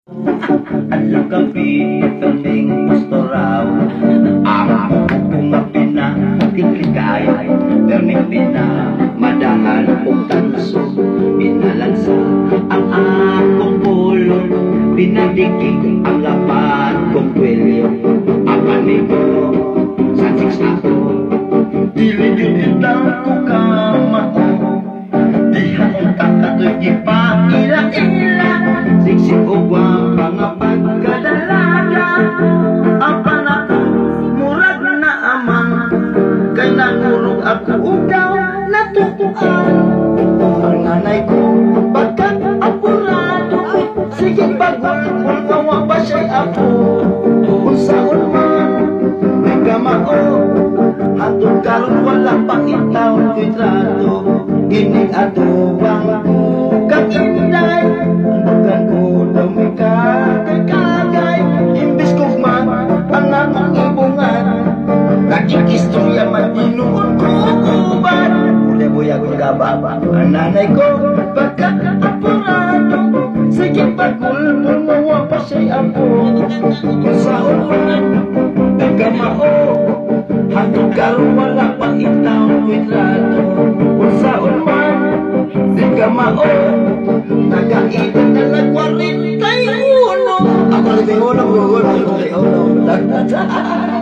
Alam kapit kaming gusto raw ang kung pinatilikay permit pinamadahan kung tanso pinalansa ang akong pulong pinadikig ang lapat kong kwelyo ang panigo sa chicks ako dili-dili-lang ko kamao dihan kakatugi pa ila-ila siksik o buwang mga pagkadalaga ang panako murag na amang kay nangurog ako ugaw natutuan ang nanay ko bagkat apurado sige bagul gawa ba siya'y ako unsaon man may kamao hatod karon wala pang itaw ko'y trato ining atubang kang inday bukan ko daw may kagay imbis ko man ang namang ibungan nakikistorya man dinuon ko uban uli-buya ko gababa ang nanay ko pagkat apurado sige pagulbul mawa pa siya'y ako kung saan man may kamao hatod karon wala pang itaw ko'y trato kung saan man may kamao nagkaitan na nag-41 ako rin may unang